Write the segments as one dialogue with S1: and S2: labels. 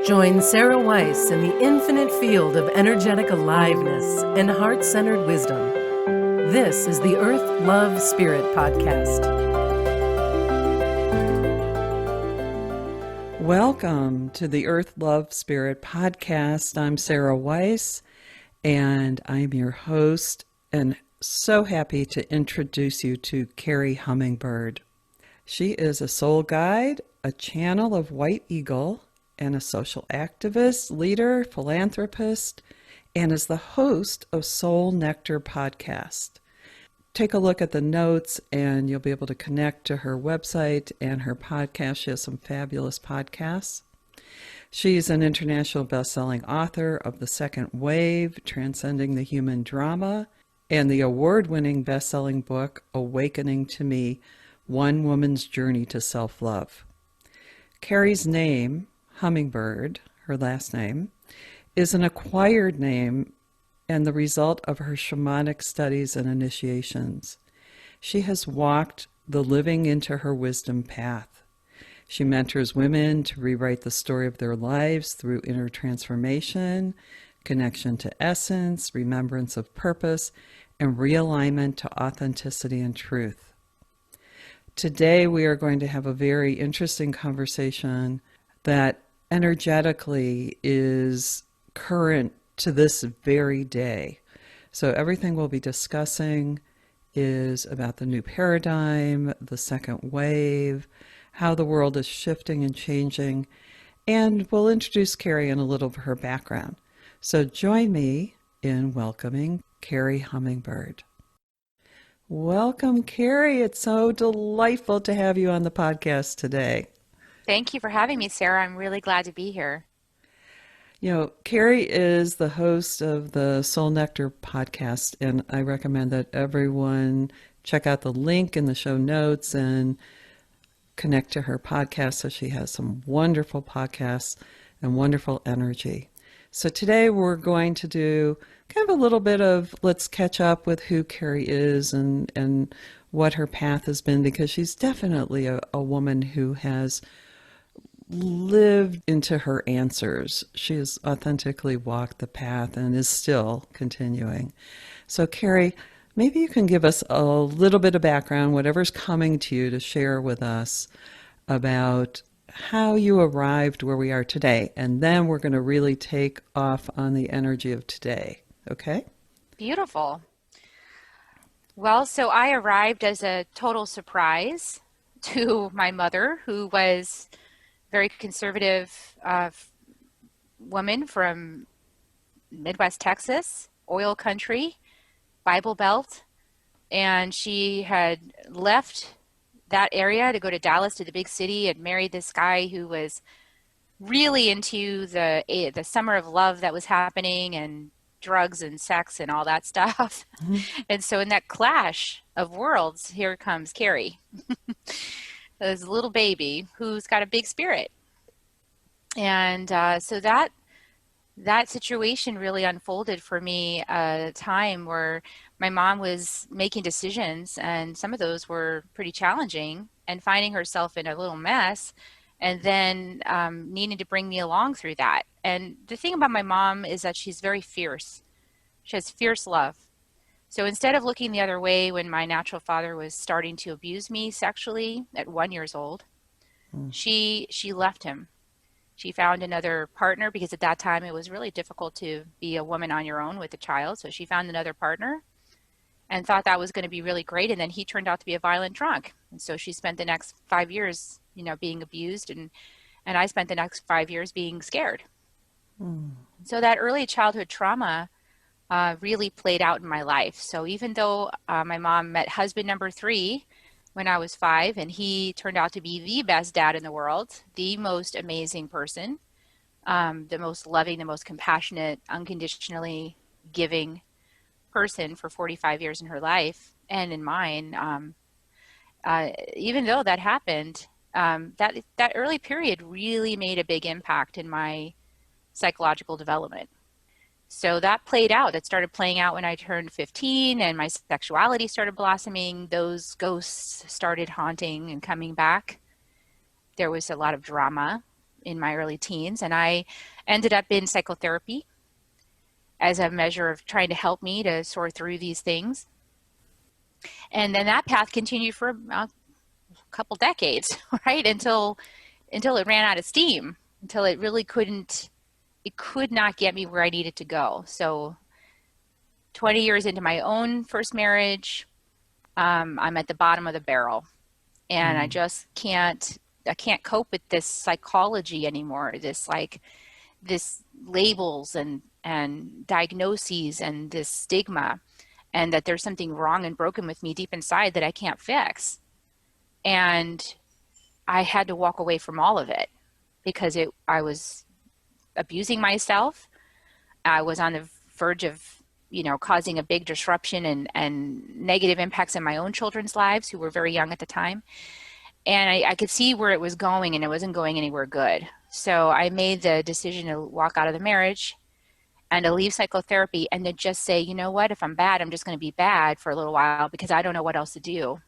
S1: Join Sarah Weiss in the infinite field of energetic aliveness and heart-centered wisdom. This is the Earth, Love, Spirit podcast.
S2: Welcome to the Earth, Love, Spirit podcast. I'm Sarah Weiss, and I'm your host, and so happy to introduce you to Kerri Hummingbird. She is a soul guide, a channel of White Eagle, and a social activist, leader, philanthropist, and is the host of Soul Nectar podcast. Take a look at the notes and you'll be able to connect to her website and her podcast. She has some fabulous podcasts. She's an international best-selling author of The Second Wave, Transcending the Human Drama, and the award-winning best-selling book, Awakening to Me, One Woman's Journey to Self-Love. Kerri's name, Hummingbird, her last name, is an acquired name and the result of her shamanic studies and initiations. She has walked the living into her wisdom path. She mentors women to rewrite the story of their lives through inner transformation, connection to essence, remembrance of purpose, and realignment to authenticity and truth. Today, we are going to have a very interesting conversation that energetically is current to this very day. So everything we'll be discussing is about the new paradigm, the second wave, how the world is shifting and changing, and we'll introduce Kerri in a little of her background. So join me in welcoming Kerri Hummingbird. Welcome, Kerri. It's so delightful to have you on the podcast today.
S3: Thank you for having me, Sarah. I'm really glad to be here.
S2: You know, Kerri is the host of the Soul Nectar podcast, and I recommend that everyone check out the link in the show notes and connect to her podcast. So she has some wonderful podcasts and wonderful energy. So today we're going to do kind of a little bit of let's catch up with who Kerri is and what her path has been, because she's definitely a woman who has lived into her answers. She has authentically walked the path and is still continuing. So Kerri, maybe you can give us a little bit of background, whatever's coming to you, to share with us about how you arrived where we are today. And then we're going to really take off on the energy of today. Okay?
S3: Beautiful. Well, so I arrived as a total surprise to my mother, who was very conservative woman from Midwest Texas, oil country, Bible Belt, and she had left that area to go to Dallas, to the big city, and married this guy who was really into the summer of love that was happening, and drugs and sex and all that stuff. Mm-hmm. And so in that clash of worlds, here comes Kerri. This little baby who's got a big spirit. And so that situation really unfolded for me at a time where my mom was making decisions, and some of those were pretty challenging, and finding herself in a little mess, and then needing to bring me along through that. And the thing about my mom is that she's very fierce. She has fierce love. So instead of looking the other way when my natural father was starting to abuse me sexually at 1 year old, she left him. She found another partner, because at that time it was really difficult to be a woman on your own with a child. So she found another partner and thought that was going to be really great. And then he turned out to be a violent drunk. And so she spent the next 5 years, being abused, and I spent the next 5 years being scared. So that early childhood trauma really played out in my life. So even though my mom met husband number 3 when I was 5, and he turned out to be the best dad in the world, the most amazing person, the most loving, the most compassionate, unconditionally giving person for 45 years in her life and in mine, even though that happened, that early period really made a big impact in my psychological development. So that played out. It started playing out when I turned 15 and my sexuality started blossoming. Those ghosts started haunting and coming back. There was a lot of drama in my early teens, and I ended up in psychotherapy as a measure of trying to help me to sort through these things. And then that path continued for a couple decades, right? Until it ran out of steam, until it really could not get me where I needed to go. So 20 years into my own first marriage, I'm at the bottom of the barrel, and I just can't cope with this psychology anymore. This labels and diagnoses and this stigma, and that there's something wrong and broken with me deep inside that I can't fix. And I had to walk away from all of it because I was abusing myself. I was on the verge of, causing a big disruption and negative impacts in my own children's lives, who were very young at the time. And I could see where it was going, and it wasn't going anywhere good. So I made the decision to walk out of the marriage and to leave psychotherapy, and to just say, you know what, if I'm bad, I'm just going to be bad for a little while because I don't know what else to do.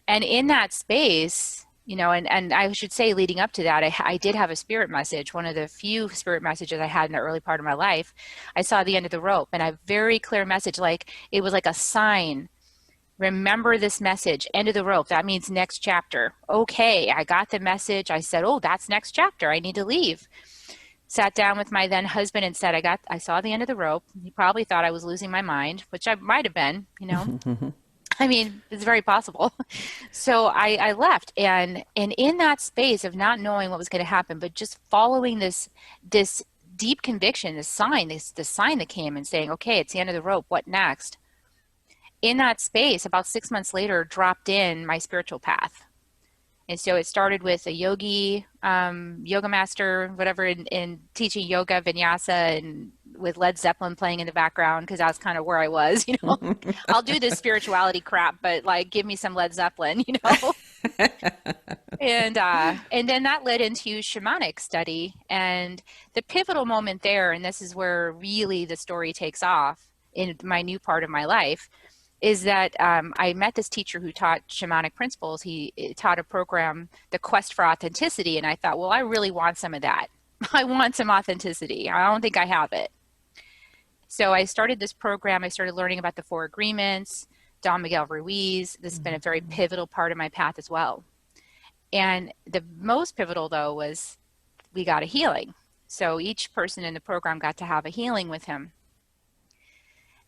S3: And in that space, and I should say, leading up to that, I did have a spirit message, one of the few spirit messages I had in the early part of my life. I saw the end of the rope, and a very clear message, like it was like a sign. Remember this message, end of the rope. That means next chapter. Okay, I got the message. I said, oh, that's next chapter. I need to leave. Sat down with my then husband and said, I saw the end of the rope. He probably thought I was losing my mind, which I might have been, I mean, it's very possible. So I left, and in that space of not knowing what was going to happen, but just following this deep conviction, this sign that came and saying, okay, it's the end of the rope. What next? In that space, about 6 months later, dropped in my spiritual path. And so it started with a yoga master, whatever, in teaching yoga, vinyasa, and with Led Zeppelin playing in the background, because that's kind of where I was, I'll do this spirituality crap, but like, give me some Led Zeppelin, And then that led into shamanic study, and the pivotal moment there, and this is where really the story takes off in my new part of my life, is that I met this teacher who taught shamanic principles. He taught a program, The Quest for Authenticity, and I thought, well, I really want some of that. I want some authenticity. I don't think I have it. So I started this program. I started learning about the 4 agreements, Don Miguel Ruiz. This has been a very pivotal part of my path as well. And the most pivotal, though, was we got a healing. So each person in the program got to have a healing with him.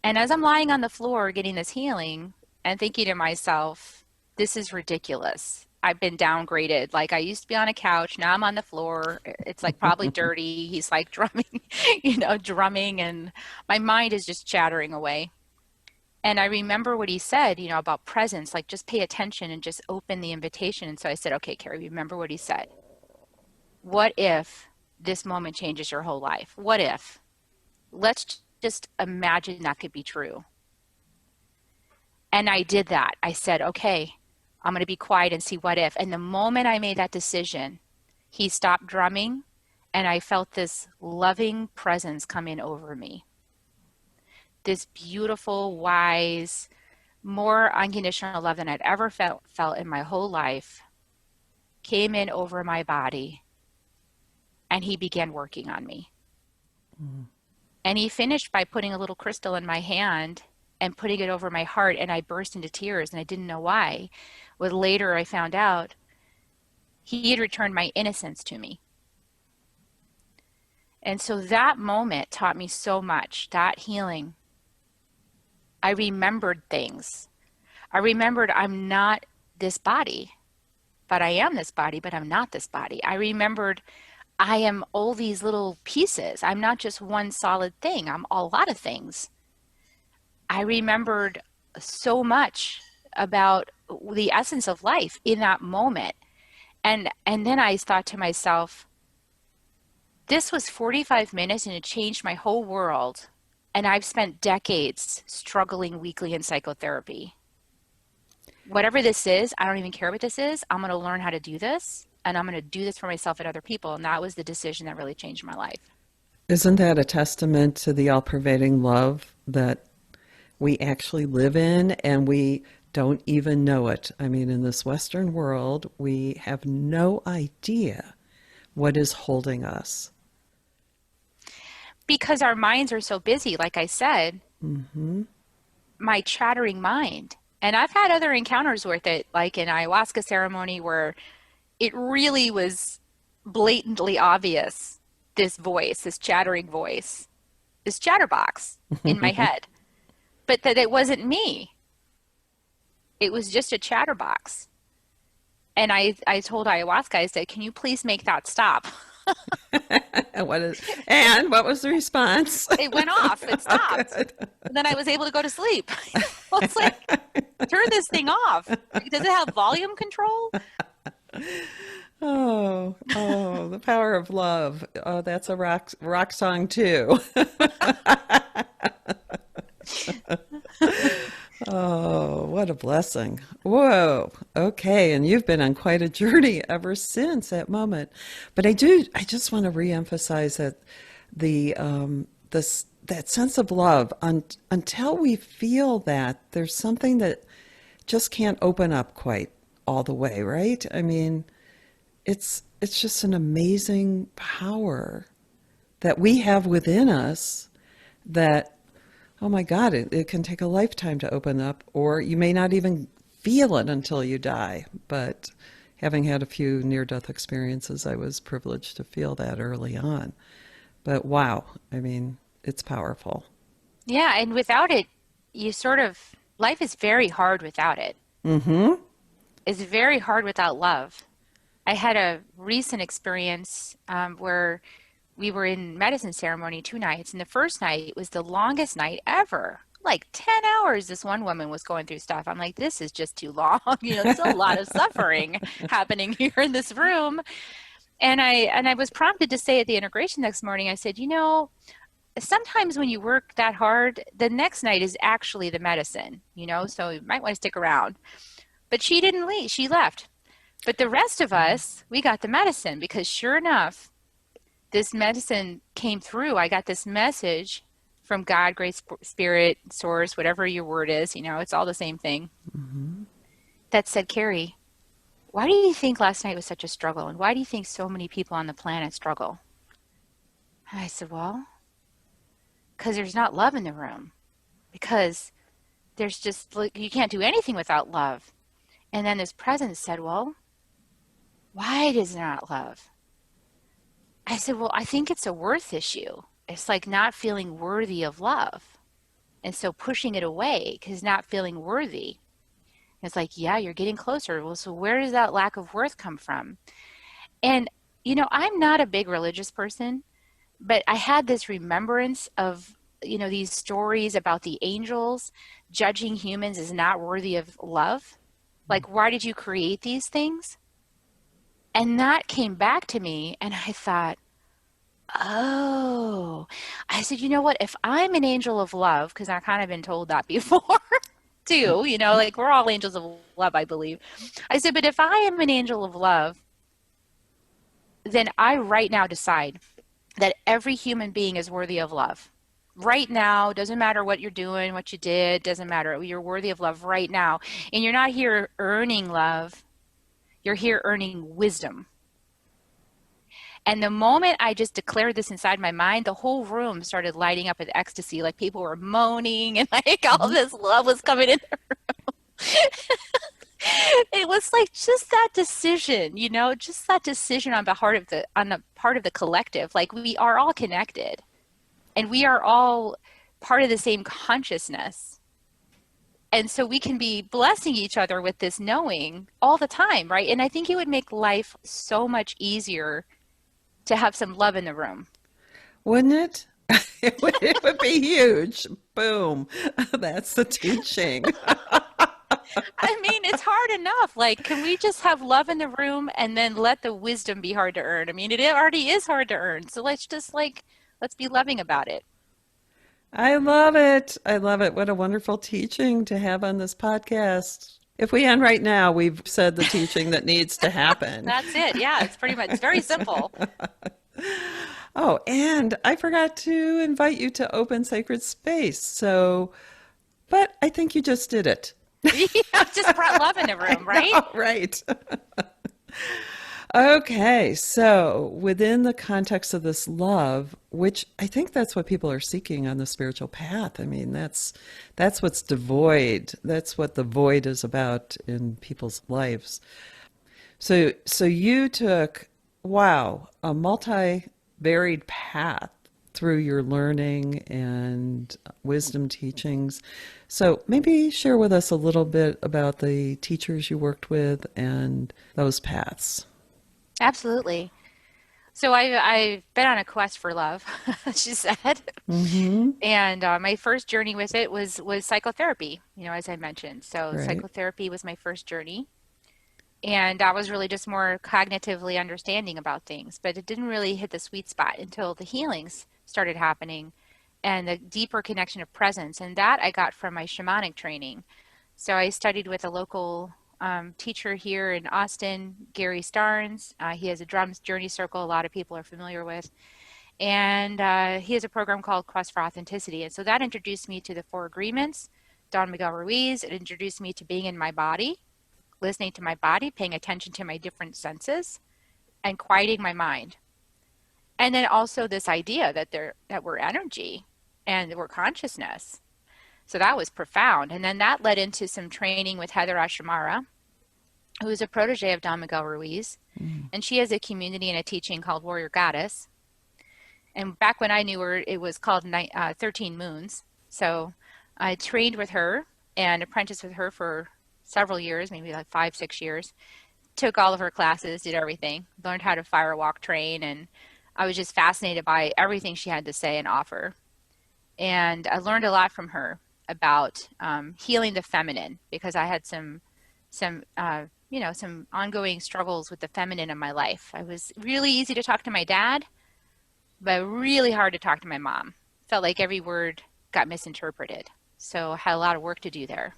S3: And as I'm lying on the floor getting this healing and thinking to myself, this is ridiculous. I've been downgraded. Like, I used to be on a couch. Now I'm on the floor. It's like probably dirty. He's like drumming, drumming. And my mind is just chattering away. And I remember what he said, about presence, like just pay attention and just open the invitation. And so I said, okay, Kerri, remember what he said. What if this moment changes your whole life? What if? Let's just imagine that could be true. And I did that. I said, okay, I'm going to be quiet and see what if. And the moment I made that decision, he stopped drumming, and I felt this loving presence come in over me. This beautiful, wise, more unconditional love than I'd ever felt in my whole life came in over my body, and he began working on me. Mm. And he finished by putting a little crystal in my hand and putting it over my heart, and I burst into tears, and I didn't know why. Well, later I found out he had returned my innocence to me. And so that moment taught me so much, that healing. I remembered things. I remembered I'm not this body, but I am this body, but I'm not this body. I remembered I am all these little pieces. I'm not just one solid thing. I'm a lot of things. I remembered so much about the essence of life in that moment. And then I thought to myself, this was 45 minutes and it changed my whole world. And I've spent decades struggling weekly in psychotherapy. Whatever this is, I don't even care what this is. I'm going to learn how to do this. And I'm going to do this for myself and other people. And that was the decision that really changed my life.
S2: Isn't that a testament to the all-pervading love that we actually live in, and we don't even know it? I mean, in this Western world, we have no idea What is holding us?
S3: Because our minds are so busy, like I said,
S2: Mm-hmm.
S3: my chattering mind. And I've had other encounters with it, like in ayahuasca ceremony, where it really was blatantly obvious, this voice, this chattering voice, this chatterbox in my head, but that it wasn't me. It was just a chatterbox. And I told ayahuasca, I said, can you please make that stop?
S2: And what was the response?
S3: It went off. It stopped.
S2: Good.
S3: And then I was able to go to sleep. I was like, turn this thing off. Does it have volume control?
S2: Oh, the power of love. Oh, that's a rock song too. Oh, what a blessing. Whoa. Okay. And you've been on quite a journey ever since that moment. But I just want to reemphasize that that sense of love, until we feel that, there's something that just can't open up quite all the way, right? I mean, it's just an amazing power that we have within us that, oh my God, it can take a lifetime to open up, or you may not even feel it until you die. But having had a few near-death experiences, I was privileged to feel that early on. But wow, I mean, it's powerful.
S3: Yeah, and without it, life is very hard without it.
S2: Mm-hmm.
S3: It's very hard without love. I had a recent experience where we were in medicine ceremony 2 nights, and the first night was the longest night ever. Like 10 hours, this one woman was going through stuff. I'm like, this is just too long. It's a lot of suffering happening here in this room. And I was prompted to say at the integration next morning, I said, sometimes when you work that hard, the next night is actually the medicine, so you might want to stick around. But she didn't leave. She left. But the rest of us, we got the medicine, because sure enough, this medicine came through. I got this message from God, Great Spirit, Source, whatever your word is, it's all the same thing, that said, Kerri, why do you think last night was such a struggle? And why do you think so many people on the planet struggle? And I said, well, because there's not love in the room. Because there's just, you can't do anything without love. And then this presence said, well, why is there not love? I said, well, I think it's a worth issue. It's like not feeling worthy of love. And so pushing it away because not feeling worthy. It's like, yeah, you're getting closer. Well, so where does that lack of worth come from? And, I'm not a big religious person, but I had this remembrance of, these stories about the angels judging humans as not worthy of love. Like, why did you create these things? And that came back to me, and I thought, oh, I said, you know what? If I'm an angel of love, because I've kind of been told that before too, like we're all angels of love, I believe. I said, but if I am an angel of love, then I right now decide that every human being is worthy of love. Right now, doesn't matter what you're doing, what you did, doesn't matter. You're worthy of love right now. And you're not here earning love. You're here earning wisdom. And the moment I just declared this inside my mind, the whole room started lighting up with ecstasy. Like people were moaning and like all this love was coming in the room. It was like just that decision, just that decision on the part of the collective. Like we are all connected and we are all part of the same consciousness. And so we can be blessing each other with this knowing all the time, right? And I think it would make life so much easier to have some love in the room.
S2: Wouldn't it? It would be huge. Boom. That's the teaching.
S3: I mean, it's hard enough. Like, can we just have love in the room and then let the wisdom be hard to earn? I mean, it already is hard to earn. So let's just let's be loving about it.
S2: I love it. I love it. What a wonderful teaching to have on this podcast. If we end right now, we've said the teaching that needs to happen.
S3: That's it. Yeah, it's very simple.
S2: Oh, and I forgot to invite you to Open Sacred Space. But I think you just did it.
S3: Yeah, just brought love in the room, right?
S2: Know, right. Okay, so within the context of this love, which I think that's what people are seeking on the spiritual path. I mean, that's what's devoid. That's what the void is about in people's lives. So you took, wow, a multi-varied path through your learning and wisdom teachings. So maybe share with us a little bit about the teachers you worked with and those paths.
S3: Absolutely. So I've been on a quest for love, she said.
S2: Mm-hmm.
S3: And my first journey with it was psychotherapy, as I mentioned. So
S2: Right.
S3: psychotherapy was my first journey. And I was really just more cognitively understanding about things, but it didn't really hit the sweet spot until the healings started happening and the deeper connection of presence. And that I got from my shamanic training. So I studied with a local teacher here in Austin, Gary Starnes. He has a drums journey circle a lot of people are familiar with. And he has a program called Quest for Authenticity. And so that introduced me to the Four Agreements, Don Miguel Ruiz. It introduced me to being in my body, listening to my body, paying attention to my different senses, and quieting my mind. And then also this idea that we're energy and that we're consciousness. So that was profound. And then that led into some training with Heather Ash Amara, who is a protege of Don Miguel Ruiz.
S2: Mm.
S3: And she has a community and a teaching called Warrior Goddess. And back when I knew her, it was called 13 Moons. So I trained with her and apprenticed with her for several years, maybe like 5, 6 years. Took all of her classes, did everything, learned how to firewalk, train, and I was just fascinated by everything she had to say and offer. And I learned a lot from her about healing the feminine because I had some ongoing struggles with the feminine in my life. I was really easy to talk to my dad, but really hard to talk to my mom. Felt like every word got misinterpreted. So I had a lot of work to do there.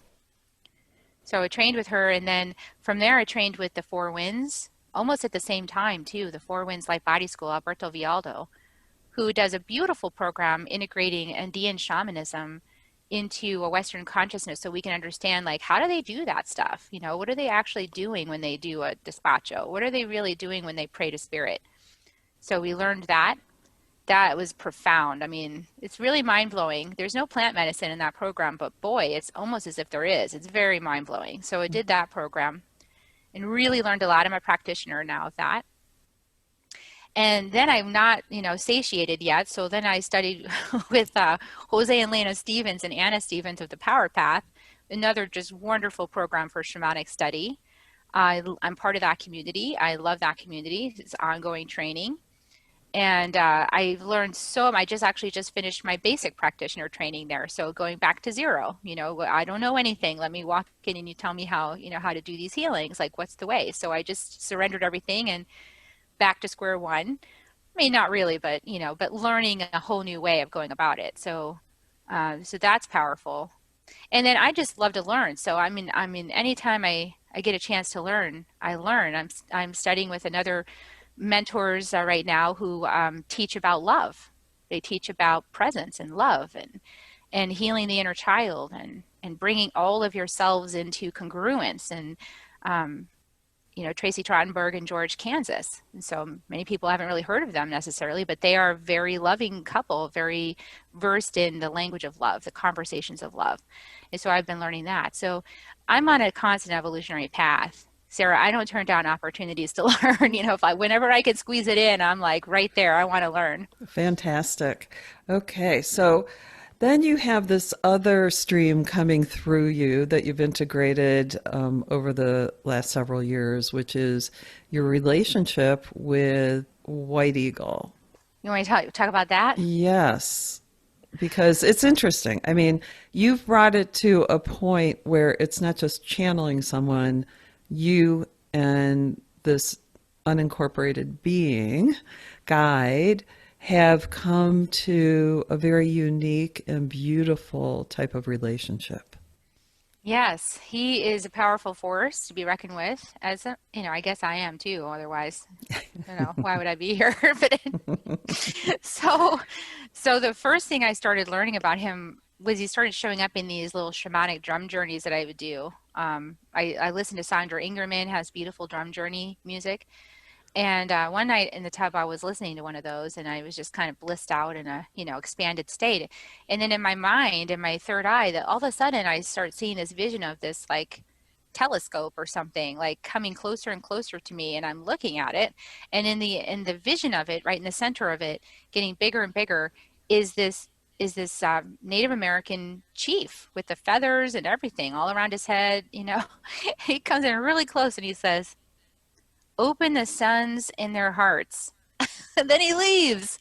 S3: So I trained with her, and then from there I trained with the Four Winds, almost at the same time too, the Four Winds Light Body School, Alberto Vialdo, who does a beautiful program integrating Andean shamanism into a Western consciousness so we can understand, like, how do they do that stuff? What are they actually doing when they do a despacho? What are they really doing when they pray to spirit? So we learned that. That was profound. I mean, it's really mind-blowing. There's no plant medicine in that program, but boy, it's almost as if there is. It's very mind-blowing. So I did that program and really learned a lot. I'm a practitioner now of that. And then I'm not, satiated yet. So then I studied with Jose and Lena Stevens and Anna Stevens of the Power Path, another just wonderful program for shamanic study. I'm part of that community. I love that community. It's ongoing training. And I've learned I just finished my basic practitioner training there. So going back to zero, I don't know anything. Let me walk in and you tell me how to do these healings. Like, what's the way? So I just surrendered everything and back to square one. I mean, not really, but, but learning a whole new way of going about it. So that's powerful. And then I just love to learn. So I mean, anytime I get a chance to learn, I learn. I'm studying with another mentors right now who teach about love. They teach about presence and love and healing the inner child and bringing all of yourselves into congruence and Tracy Trottenberg and George Kansas. And so many people haven't really heard of them necessarily, but they are a very loving couple, very versed in the language of love, the conversations of love. And so I've been learning that. So I'm on a constant evolutionary path. Sarah, I don't turn down opportunities to learn. Whenever I can squeeze it in, I'm like right there. I want to learn.
S2: Fantastic. Okay, so then you have this other stream coming through you that you've integrated over the last several years, which is your relationship with White Eagle.
S3: You want to talk about that?
S2: Yes, because it's interesting. I mean, you've brought it to a point where it's not just channeling someone, you and this unincorporated being, guide, have come to a very unique and beautiful type of relationship.
S3: Yes, he is a powerful force to be reckoned with. I guess I am too. Otherwise, why would I be here? So the first thing I started learning about him was he started showing up in these little shamanic drum journeys that I would do. I listened to Sandra Ingerman, has beautiful drum journey music. And one night in the tub, I was listening to one of those, and I was just kind of blissed out in a, expanded state. And then in my mind, in my third eye, that all of a sudden I start seeing this vision of this like telescope or something like coming closer and closer to me, and I'm looking at it. And in the vision of it, right in the center of it, getting bigger and bigger, is this Native American chief with the feathers and everything all around his head. He comes in really close and he says, "Open the suns in their hearts." And then he leaves.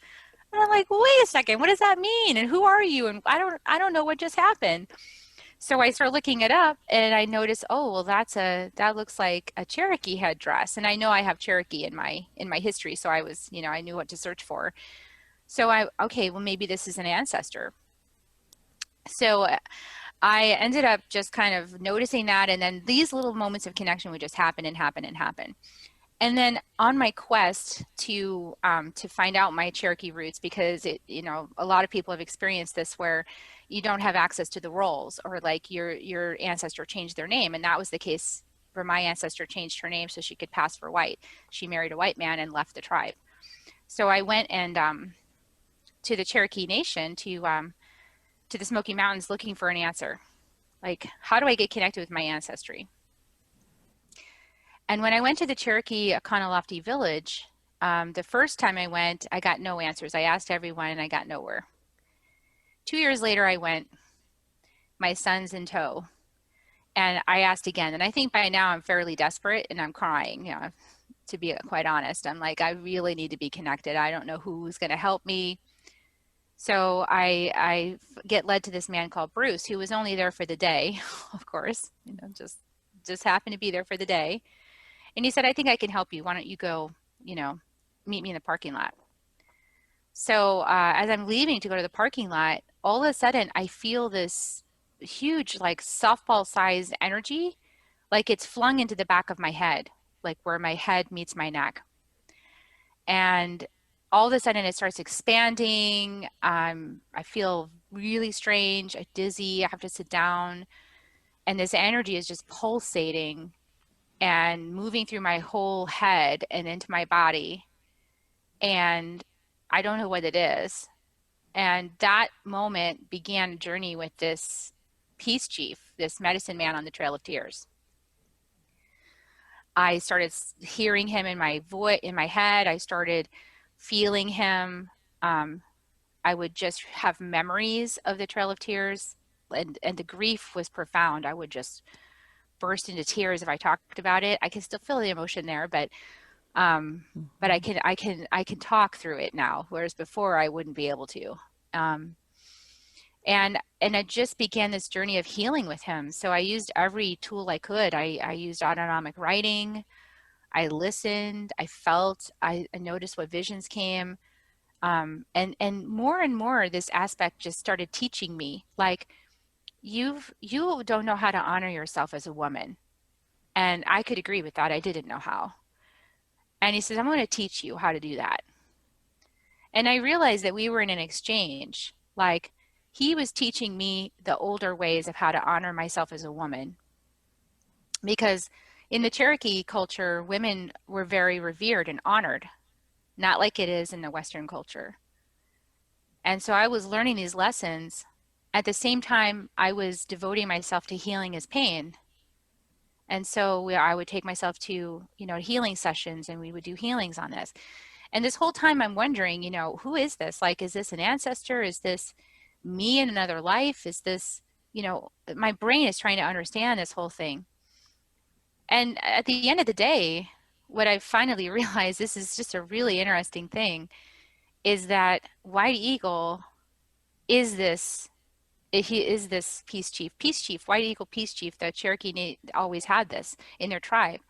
S3: And I'm like, wait a second, what does that mean? And who are you? And I don't know what just happened. So I start looking it up, and I notice, oh, well, that looks like a Cherokee headdress. And I know I have Cherokee in my history, so I knew what to search for. So okay, well, maybe this is an ancestor. So I ended up just kind of noticing that, and then these little moments of connection would just happen and happen and happen. And then on my quest to find out my Cherokee roots, because a lot of people have experienced this where you don't have access to the rolls, or like your ancestor changed their name, and that was the case where my ancestor changed her name so she could pass for white. She married a white man and left the tribe. So I went and to the Cherokee Nation, to the Smoky Mountains, looking for an answer. Like, how do I get connected with my ancestry? And when I went to the Cherokee Akanalofty village, the first time I went, I got no answers. I asked everyone and I got nowhere. 2 years later, I went, my son's in tow. And I asked again. And I think by now I'm fairly desperate and I'm crying, to be quite honest. I'm like, I really need to be connected. I don't know who's going to help me. So I get led to this man called Bruce, who was only there for the day, of course, just happened to be there for the day. And he said, I think I can help you. Why don't you go, meet me in the parking lot. So as I'm leaving to go to the parking lot, all of a sudden I feel this huge, like softball sized energy, like it's flung into the back of my head, like where my head meets my neck. And all of a sudden it starts expanding. I feel really strange, dizzy. I have to sit down. And this energy is just pulsating and moving through my whole head and into my body. And I don't know what it is. And that moment began a journey with this peace chief, this medicine man on the Trail of Tears. I started hearing him in my voice, in my head. I started feeling him. I would just have memories of the Trail of Tears, and the grief was profound. I would just burst into tears if I talked about it. I can still feel the emotion there, but I can talk through it now, whereas before I wouldn't be able to. And I just began this journey of healing with him. So I used every tool I could. I used autonomic writing. I listened. I felt. I noticed what visions came. And more, this aspect just started teaching me, like, you don't know how to honor yourself as a woman. And I could agree with that. I didn't know how. And he says, I'm going to teach you how to do that. And I realized that we were in an exchange. Like, he was teaching me the older ways of how to honor myself as a woman. Because in the Cherokee culture, women were very revered and honored, not like it is in the Western culture. And so I was learning these lessons. At the same time, I was devoting myself to healing his pain. And so I would take myself to, healing sessions, and we would do healings on this. And this whole time I'm wondering, who is this? Like, is this an ancestor? Is this me in another life? Is this, my brain is trying to understand this whole thing. And at the end of the day, what I finally realized, this is just a really interesting thing, is that White Eagle is this peace chief, White Eagle peace chief. The Cherokee always had this in their tribe.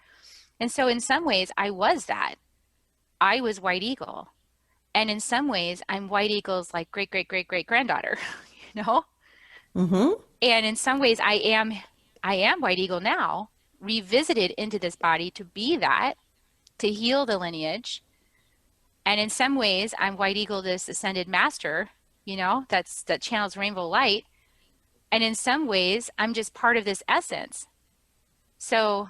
S3: And so in some ways I was that. I was White Eagle. And in some ways I'm White Eagle's like great granddaughter,
S2: Mm-hmm.
S3: And in some ways I am White Eagle now, revisited into this body to be that, to heal the lineage. And in some ways I'm White Eagle, this ascended master, that channels rainbow light. And in some ways, I'm just part of this essence. So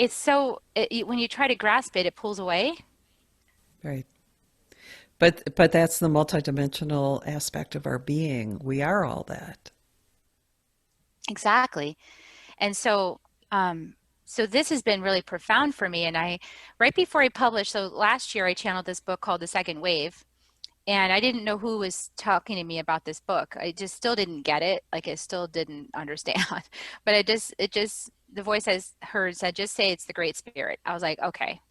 S3: it's so, when you try to grasp it, it pulls away.
S2: Right. But that's the multidimensional aspect of our being. We are all that.
S3: Exactly. And so this has been really profound for me. And right before I published, so last year I channeled this book called The Second Wave. And I didn't know who was talking to me about this book. I just still didn't get it. Like I still didn't understand. But the voice I heard said, just say it's the Great Spirit. I was like, okay.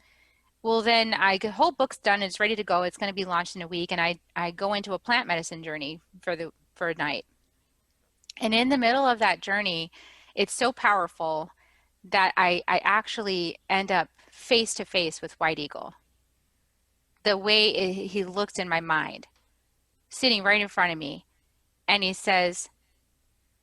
S3: Well, then the whole book's done. It's ready to go. It's going to be launched in a week. And I go into a plant medicine journey for a night. And in the middle of that journey, it's so powerful that I actually end up face to face with White Eagle. The way he looks in my mind, sitting right in front of me, and he says,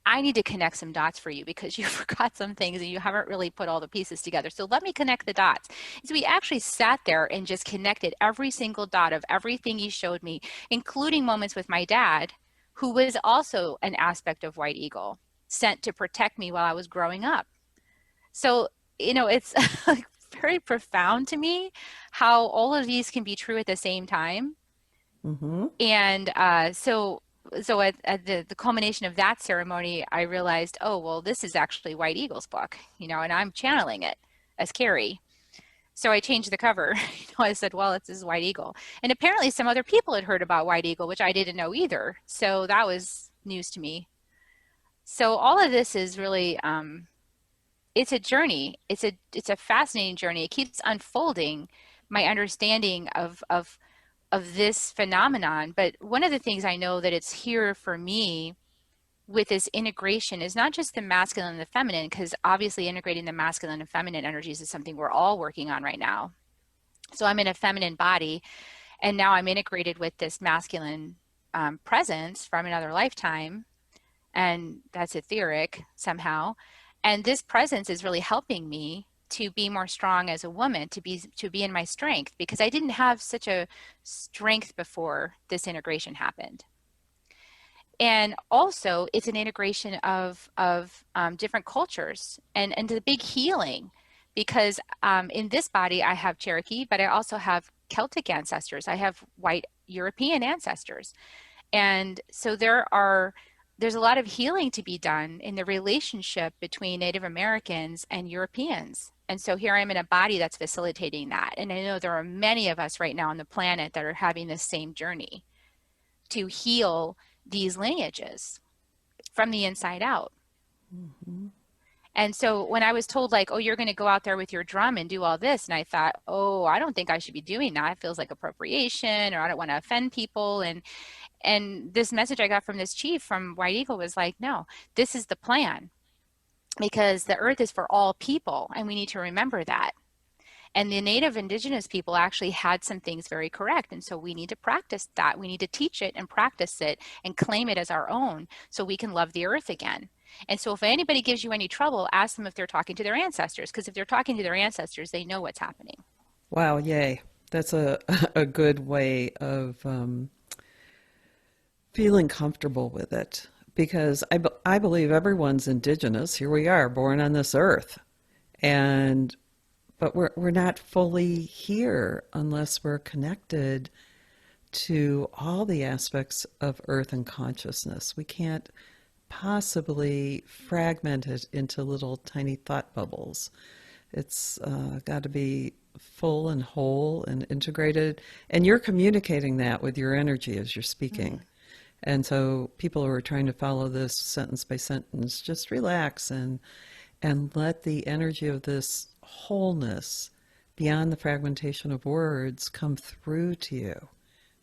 S3: I need to connect some dots for you because you forgot some things and you haven't really put all the pieces together. So let me connect the dots. So we actually sat there and just connected every single dot of everything he showed me, including moments with my dad, who was also an aspect of White Eagle, sent to protect me while I was growing up. So, it's like very profound to me how all of these can be true at the same time.
S2: Mm-hmm.
S3: And so at the culmination of that ceremony, I realized, oh, well, this is actually White Eagle's book, and I'm channeling it as Kerri. So I changed the cover. I said, well, this is White Eagle. And apparently some other people had heard about White Eagle, which I didn't know either. So that was news to me. So all of this is really, it's a journey. It's a fascinating journey. It keeps unfolding my understanding of this phenomenon. But one of the things I know that it's here for me with this integration is not just the masculine and the feminine, because obviously integrating the masculine and feminine energies is something we're all working on right now. So I'm in a feminine body, and now I'm integrated with this masculine presence from another lifetime, and that's etheric somehow. And this presence is really helping me to be more strong as a woman, to be in my strength, because I didn't have such a strength before this integration happened. And also it's an integration of different cultures and the big healing, because in this body I have Cherokee, but I also have Celtic ancestors. I have white European ancestors. And so there's a lot of healing to be done in the relationship between Native Americans and Europeans. And so here I'm in a body that's facilitating that. And I know there are many of us right now on the planet that are having this same journey to heal these lineages from the inside out. Mm-hmm. And so when I was told, like, oh, you're going to go out there with your drum and do all this, and I thought, oh, I don't think I should be doing that. It feels like appropriation, or I don't want to offend people. And this message I got from this chief from White Eagle was like, no, this is the plan, because the earth is for all people, and we need to remember that. And the Native Indigenous people actually had some things very correct. And so we need to practice that. We need to teach it and practice it and claim it as our own so we can love the earth again. And so if anybody gives you any trouble, ask them if they're talking to their ancestors, because if they're talking to their ancestors, they know what's happening.
S2: Wow, yay. That's a good way of feeling comfortable with it, because I believe everyone's indigenous. Here we are, born on this earth. But we're not fully here unless we're connected to all the aspects of earth and consciousness. We can't possibly fragment it into little tiny thought bubbles. It's got to be full and whole and integrated. And you're communicating that with your energy as you're speaking. Mm-hmm. And so people who are trying to follow this sentence by sentence, just relax and let the energy of this wholeness beyond the fragmentation of words come through to you,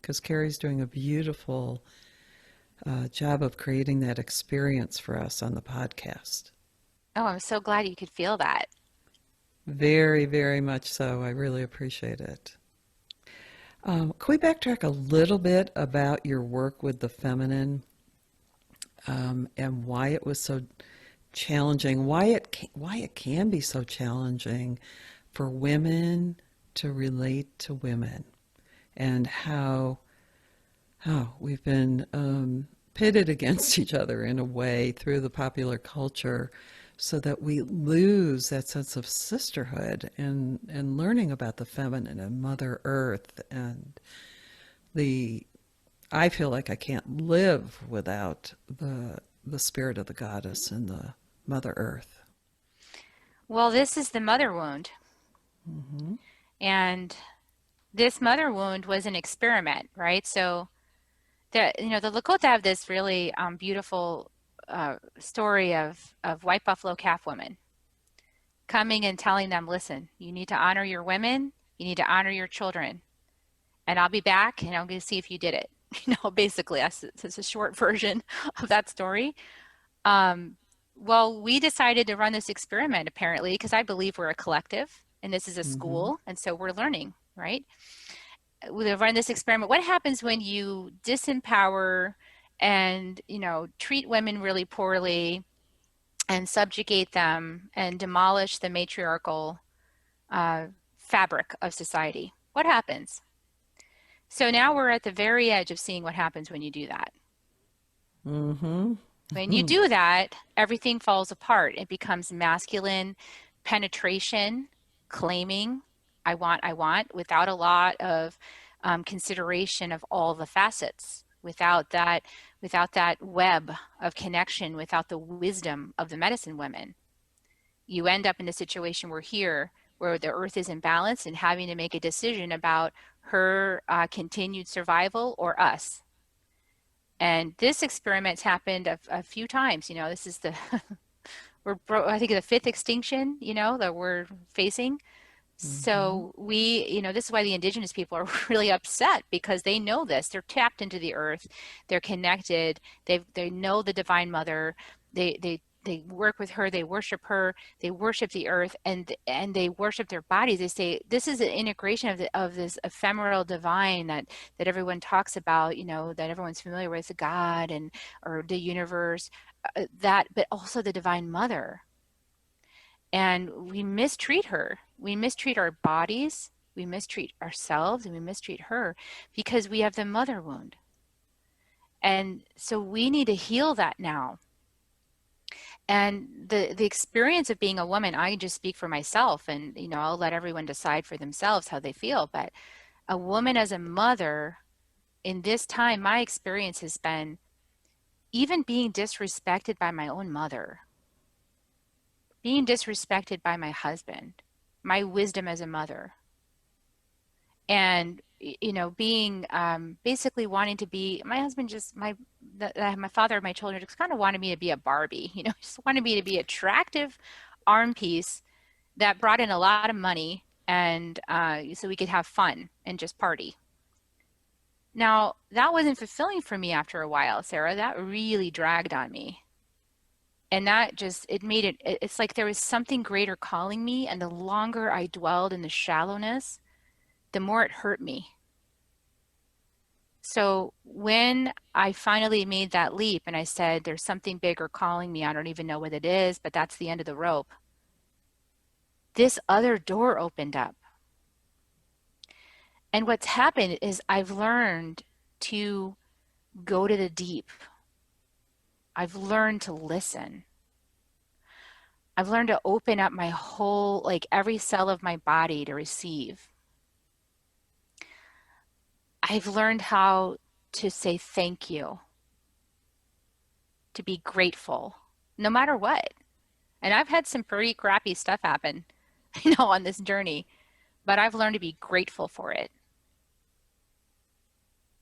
S2: because Kerri's doing a beautiful job of creating that experience for us on the podcast.
S3: Oh, I'm so glad you could feel that.
S2: Very, very much so. I really appreciate it. Can we backtrack a little bit about your work with the feminine and why it was so challenging, why it can be so challenging for women to relate to women, and how we've been pitted against each other in a way through the popular culture so that we lose that sense of sisterhood and learning about the feminine and Mother Earth and the I feel like I can't live without the spirit of the goddess and the Mother Earth.
S3: Well, this is the mother wound.
S2: Mm-hmm.
S3: And this mother wound was an experiment, right? So the Lakota have this really beautiful story of white buffalo calf women coming and telling them, listen, you need to honor your women, you need to honor your children, and I'll be back and I'm going to see if you did it. Basically, that's a short version of that story. Well, we decided to run this experiment apparently because I believe we're a collective and this is a
S2: Mm-hmm.
S3: school, and so we're learning, right? We'll run this experiment. What happens when you disempower and treat women really poorly and subjugate them and demolish the matriarchal fabric of society? What happens? So now we're at the very edge of seeing what happens when you do that.
S2: Mm-hmm.
S3: When you do that, everything falls apart. It becomes masculine penetration, claiming, I want, without a lot of consideration of all the facets, without that web of connection, without the wisdom of the medicine women. You end up in a situation where the earth is imbalanced and having to make a decision about her continued survival or us. And this experiment's happened a few times. This is I think the fifth extinction, that we're facing.
S2: Mm-hmm.
S3: So this is why the indigenous people are really upset because they know this. They're tapped into the earth. They're connected. They know the Divine Mother. They work with her. They worship her. They worship the earth, and they worship their bodies. They say this is an integration of this ephemeral divine that everyone talks about. That everyone's familiar with, the God or the universe, but also the Divine Mother. And we mistreat her. We mistreat our bodies. We mistreat ourselves, and we mistreat her because we have the mother wound. And so we need to heal that now. And the experience of being a woman, I just speak for myself, and I'll let everyone decide for themselves how they feel. But a woman as a mother in this time, my experience has been even being disrespected by my own mother, being disrespected by my husband, my wisdom as a mother, and being basically wanting to be my husband. Just my father of my children just kind of wanted me to be a Barbie, just wanted me to be attractive arm piece that brought in a lot of money, and so we could have fun and just party. Now that wasn't fulfilling for me after a while, Sarah. That really dragged on me. And that just, it's like there was something greater calling me. And the longer I dwelled in the shallowness, the more it hurt me. So when I finally made that leap and I said, there's something bigger calling me, I don't even know what it is, but that's the end of the rope, this other door opened up. And what's happened is I've learned to go to the deep. I've learned to listen. I've learned to open up my whole, like every cell of my body to receive. I've learned how to say thank you, to be grateful, no matter what. And I've had some pretty crappy stuff happen, on this journey, but I've learned to be grateful for it.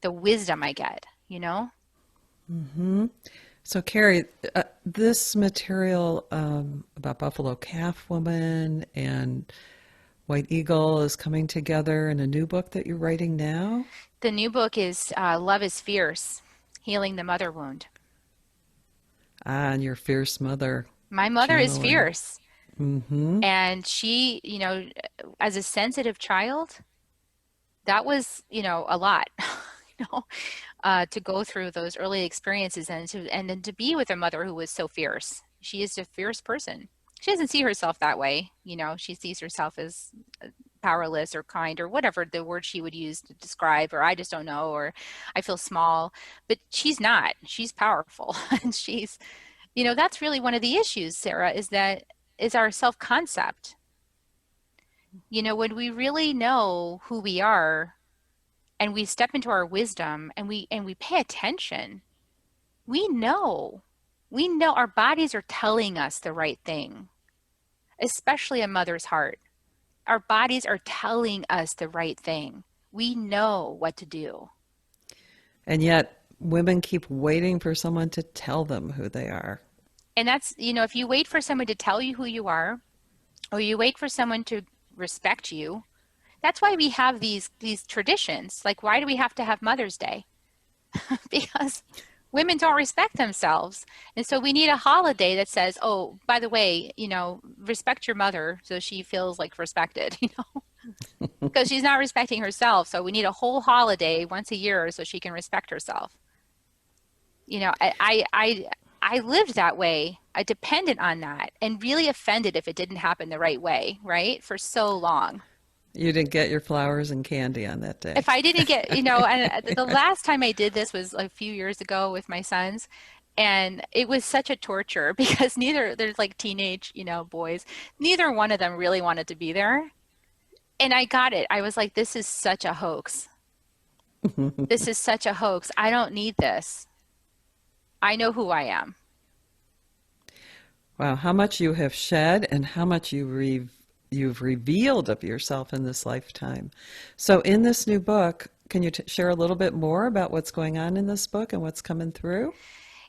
S3: The wisdom I get,
S2: Mm-hmm. So, Kerri, this material about Buffalo Calf Woman and White Eagle is coming together in a new book that you're writing now?
S3: The new book is Love is Fierce, Healing the Mother Wound.
S2: Ah, and your fierce mother
S3: My mother is
S2: channeling.
S3: fierce.
S2: Mm-hmm.
S3: And she, as a sensitive child, that was, a lot, to go through those early experiences and then to be with a mother who was so fierce. She is a fierce person. She doesn't see herself that way. She sees herself as powerless or kind or whatever the word she would use to describe, or I just don't know, or I feel small, but she's not. She's powerful and That's really one of the issues, Sarah, is our self-concept. When we really know who we are and we step into our wisdom and we pay attention, we know. We know our bodies are telling us the right thing, especially a mother's heart. Our bodies are telling us the right thing. We know what to do.
S2: And yet, women keep waiting for someone to tell them who they are.
S3: And that's, if you wait for someone to tell you who you are, or you wait for someone to respect you, that's why we have these traditions. Like, why do we have to have Mother's Day? Because women don't respect themselves. And so we need a holiday that says, oh, by the way, respect your mother so she feels like respected, because she's not respecting herself. So we need a whole holiday once a year so she can respect herself. I lived that way. I depended on that and really offended if it didn't happen the right way, right? For so long.
S2: You didn't get your flowers and candy on that day.
S3: If I didn't get, and the last time I did this was a few years ago with my sons. And it was such a torture because there's like teenage, boys, neither one of them really wanted to be there. And I got it. I was like, this is such a hoax. This is such a hoax. I don't need this. I know who I am.
S2: Wow, how much you have shed and how much you've revealed of yourself in this lifetime. So in this new book, can you share a little bit more about what's going on in this book and what's coming through?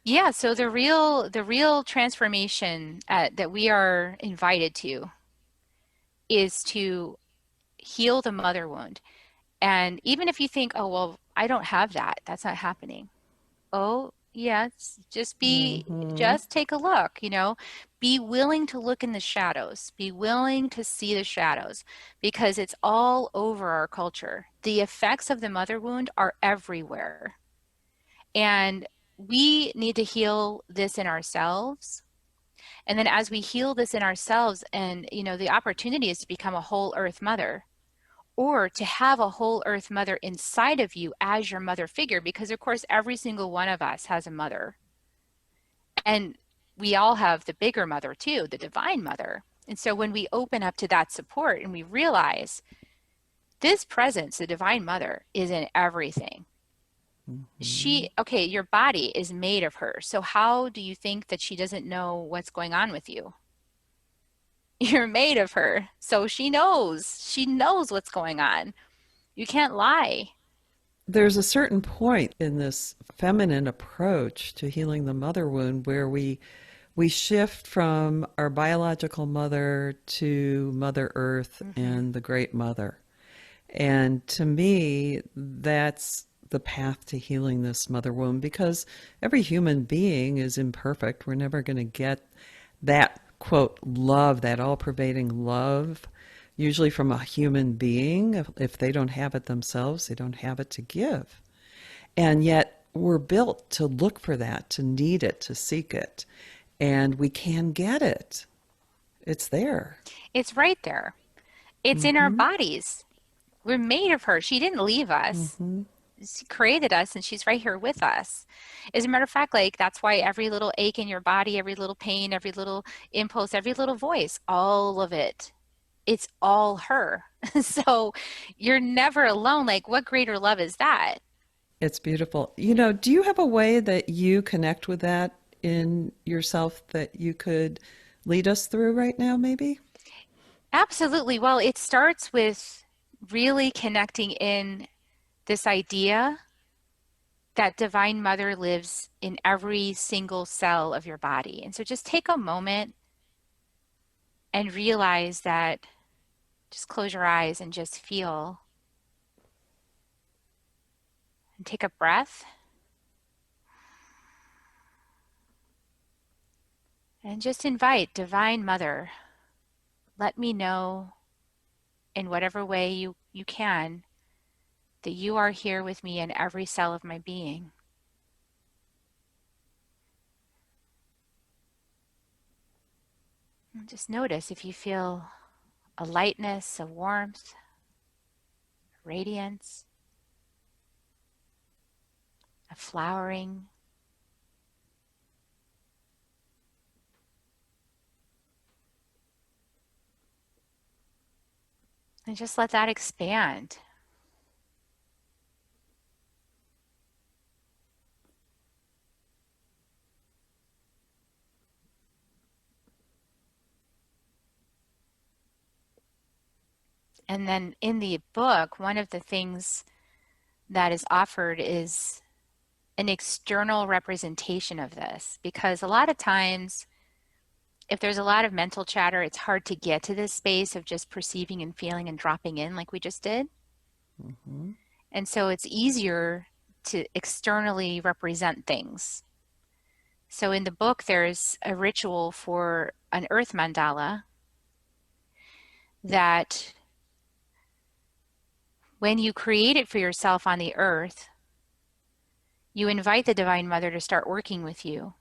S3: Yeah, so the real transformation that we are invited to is to heal the mother wound. And even if you think, oh, well, I don't have that, that's not happening. Oh, yes, just take a look, be willing to look in the shadows, be willing to see the shadows, because it's all over our culture. The effects of the mother wound are everywhere. And we need to heal this in ourselves. And then as we heal this in ourselves, and the opportunity is to become a whole earth mother, or to have a whole earth mother inside of you as your mother figure, because of course every single one of us has a mother, and we all have the bigger mother too, the divine mother. And so when we open up to that support and we realize this presence, the divine mother, is in everything. Your body is made of her, so how do you think that she doesn't know what's going on with you? You're made of her, so she knows what's going on. You can't lie.
S2: There's a certain point in this feminine approach to healing the mother wound where we shift from our biological mother to Mother Earth and the Great Mother. And to me, that's the path to healing this mother wound, because every human being is imperfect. We're never going to get that, quote, love, that all-pervading love, usually from a human being. If they don't have it themselves, they don't have it to give. And yet we're built to look for that, to need it, to seek it. And we can get it. It's there.
S3: It's right there. It's in our bodies. We're made of her. She didn't leave us. She created us, and she's right here with us. As a matter of fact, like, that's why every little ache in your body, every little pain, every little impulse, every little voice, all of it, it's all her. So you're never alone. Like, what greater love is that?
S2: It's beautiful. Do you have a way that you connect with that in yourself that you could lead us through right now, maybe?
S3: Absolutely. Well, it starts with really connecting in this idea that Divine Mother lives in every single cell of your body. And so just take a moment and realize that. Just close your eyes and just feel. And take a breath. And just invite Divine Mother, let me know in whatever way you can that you are here with me in every cell of my being. And just notice if you feel a lightness, a warmth, a radiance, a flowering. And just let that expand. And then in the book, one of the things that is offered is an external representation of this, because a lot of times, if there's a lot of mental chatter, it's hard to get to this space of just perceiving and feeling and dropping in like we just did.
S2: Mm-hmm.
S3: And so it's easier to externally represent things. So in the book, there's a ritual for an earth mandala that when you create it for yourself on the earth, you invite the Divine Mother to start working with you.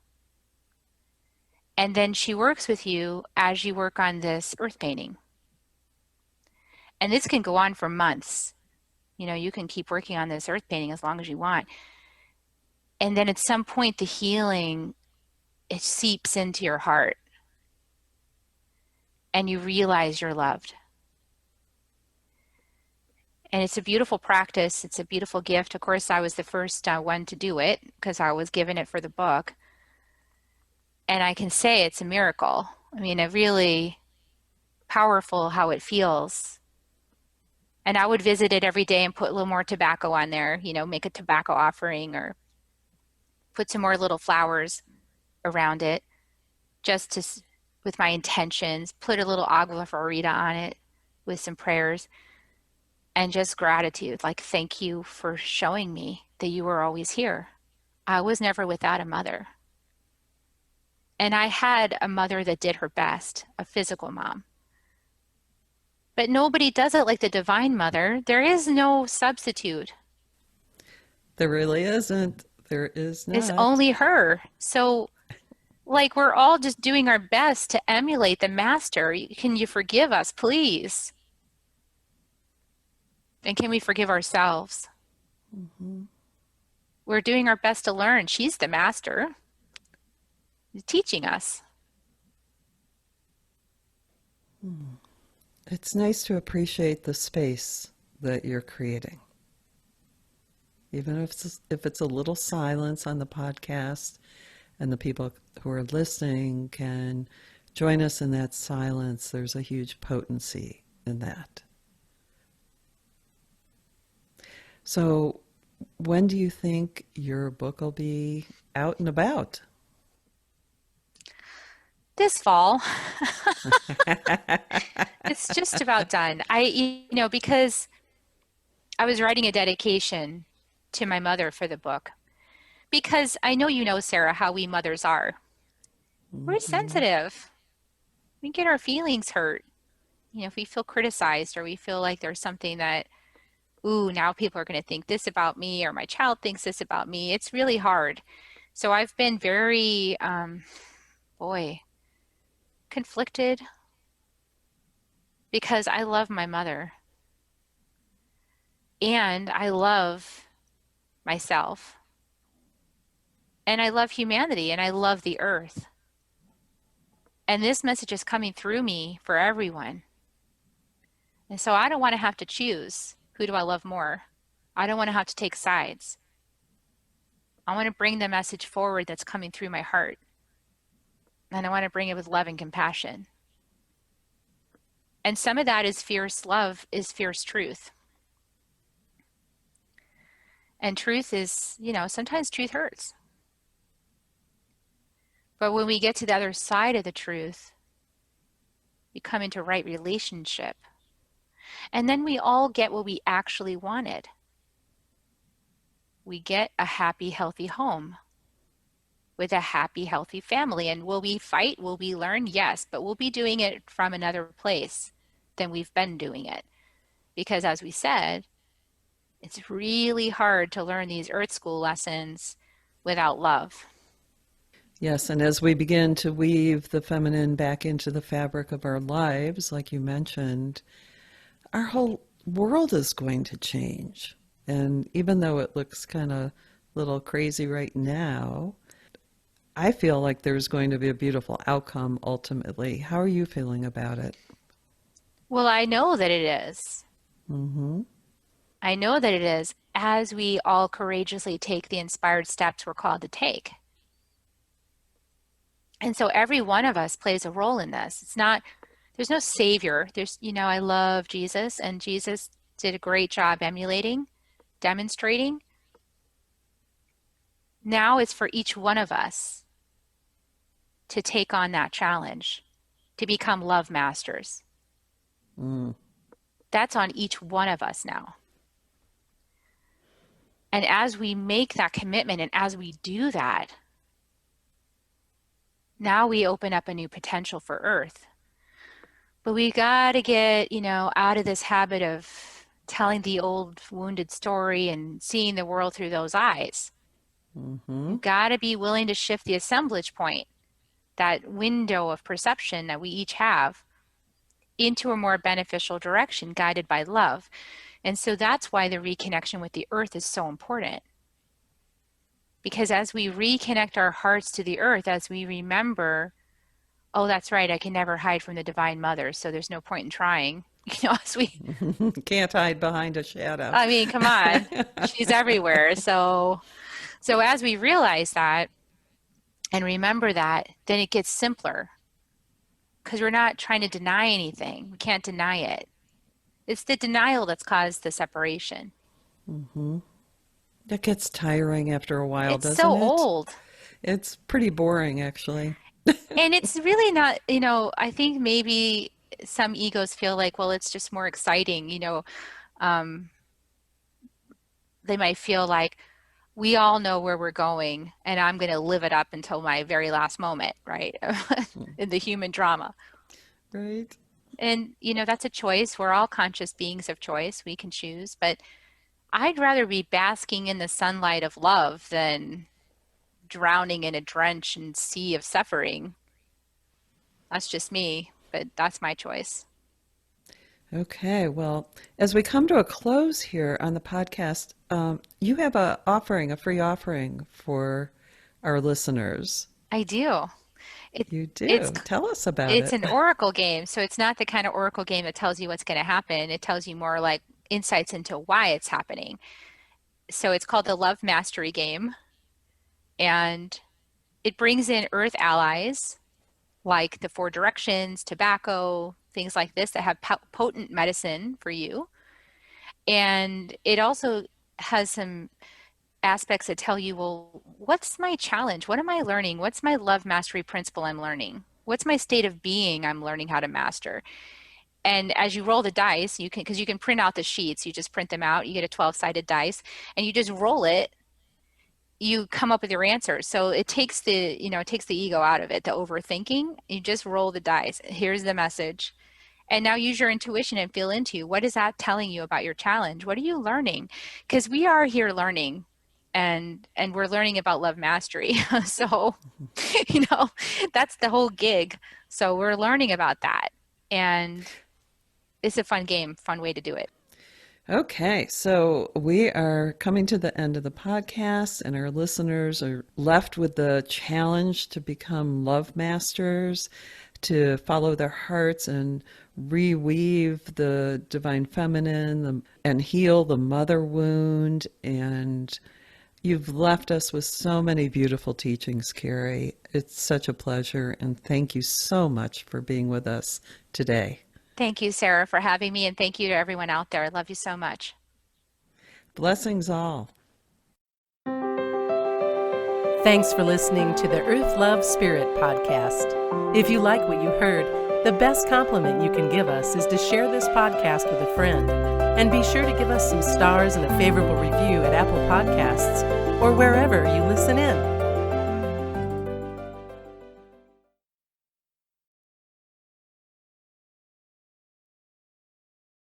S3: And then she works with you as you work on this earth painting. And this can go on for months. You know, you can keep working on this earth painting as long as you want. And then at some point, the healing, it seeps into your heart. And you realize you're loved. And it's a beautiful practice. It's a beautiful gift. Of course, I was the first one to do it because I was given it for the book. And I can say it's a miracle. I mean, it really powerful how it feels. And I would visit it every day and put a little more tobacco on there, you know, make a tobacco offering or put some more little flowers around it just to, with my intentions, put a little agua florida on it with some prayers. And just gratitude, like, thank you for showing me that you were always here. I was never without a mother. And I had a mother that did her best, a physical mom. But nobody does it like the Divine Mother. There is no substitute.
S2: There really isn't. There is not.
S3: It's only her. So, like, we're all just doing our best to emulate the Master. Can you forgive us, please? And can we forgive ourselves?
S2: Mm-hmm.
S3: We're doing our best to learn. She's the Master. She's teaching us.
S2: It's nice to appreciate the space that you're creating. Even if it's a little silence on the podcast and the people who are listening can join us in that silence, there's a huge potency in that. So when do you think your book will be out and about?
S3: This fall. It's just about done. Because I was writing a dedication to my mother for the book. Because I know you know, Sarah, how we mothers are. We're sensitive. We get our feelings hurt. You know, if we feel criticized or we feel like there's something that, ooh, now people are going to think this about me or my child thinks this about me. It's really hard. So I've been very, conflicted because I love my mother and I love myself and I love humanity and I love the earth. And this message is coming through me for everyone. And so I don't want to have to choose. Who do I love more? I don't want to have to take sides. I want to bring the message forward that's coming through my heart. And I want to bring it with love and compassion. And some of that is fierce love, is fierce truth. And truth is, sometimes truth hurts. But when we get to the other side of the truth, we come into right relationship. And then we all get what we actually wanted. We get a happy, healthy home with a happy, healthy family. And will we fight? Will we learn? Yes, but we'll be doing it from another place than we've been doing it. Because as we said, it's really hard to learn these earth school lessons without love.
S2: Yes, and as we begin to weave the feminine back into the fabric of our lives, like you mentioned, our whole world is going to change. And even though it looks kind of a little crazy right now, I feel like there's going to be a beautiful outcome ultimately. How are you feeling about it?
S3: Well, I know that it is.
S2: Mm-hmm.
S3: I know that it is, as we all courageously take the inspired steps we're called to take. And so every one of us plays a role in this. There's no savior. I love Jesus, and Jesus did a great job emulating, demonstrating. Now it's for each one of us to take on that challenge, to become love masters. That's on each one of us now. And as we make that commitment and as we do that, now we open up a new potential for Earth. But we got to get, out of this habit of telling the old wounded story and seeing the world through those eyes. We've got to be willing to shift the assemblage point, that window of perception that we each have, into a more beneficial direction guided by love. And so that's why the reconnection with the earth is so important. Because as we reconnect our hearts to the earth, as we remember, oh, that's right, I can never hide from the Divine Mother, so there's no point in trying. As we
S2: can't hide behind a shadow.
S3: I mean, come on, she's everywhere. So as we realize that and remember that, then it gets simpler. Because we're not trying to deny anything. We can't deny it. It's the denial that's caused the separation.
S2: That gets tiring after a while, doesn't it?
S3: It's so old.
S2: It's pretty boring, actually.
S3: And it's really not, I think maybe some egos feel like, well, it's just more exciting. They might feel like, we all know where we're going, and I'm going to live it up until my very last moment, right? In the human drama.
S2: Right.
S3: And, that's a choice. We're all conscious beings of choice. We can choose. But I'd rather be basking in the sunlight of love than drowning in a drench and sea of suffering. That's just me, but that's my choice.
S2: Okay, well, as we come to a close here on the podcast, you have a free offering for our listeners.
S3: I do.
S2: You do. Tell us about it.
S3: It's an oracle game, so it's not the kind of oracle game that tells you what's going to happen. It tells you more like insights into why it's happening. So it's called the Love Mastery Game, and it brings in earth allies like the Four Directions, tobacco, things like this that have potent medicine for you. And it also has some aspects that tell you, well, what's my challenge? What am I learning? What's my love mastery principle I'm learning? What's my state of being I'm learning how to master? And as you roll the dice, because you can print out the sheets, you just print them out, you get a 12-sided dice, and you just roll it, you come up with your answers. So it takes the ego out of it, the overthinking. You just roll the dice. Here's the message. And now use your intuition and feel into what is that telling you about your challenge? What are you learning? Because we are here learning, and we're learning about love mastery. So, that's the whole gig. So we're learning about that. And it's a fun game, fun way to do it.
S2: Okay, so we are coming to the end of the podcast, and our listeners are left with the challenge to become love masters, to follow their hearts and reweave the divine feminine and heal the mother wound. And you've left us with so many beautiful teachings, Kerri. It's such a pleasure, and thank you so much for being with us today.
S3: Thank you, Sarah, for having me, and thank you to everyone out there. I love you so much.
S2: Blessings all.
S1: Thanks for listening to the Earth Love Spirit podcast. If you like what you heard, the best compliment you can give us is to share this podcast with a friend. And be sure to give us some stars and a favorable review at Apple Podcasts or wherever you listen in.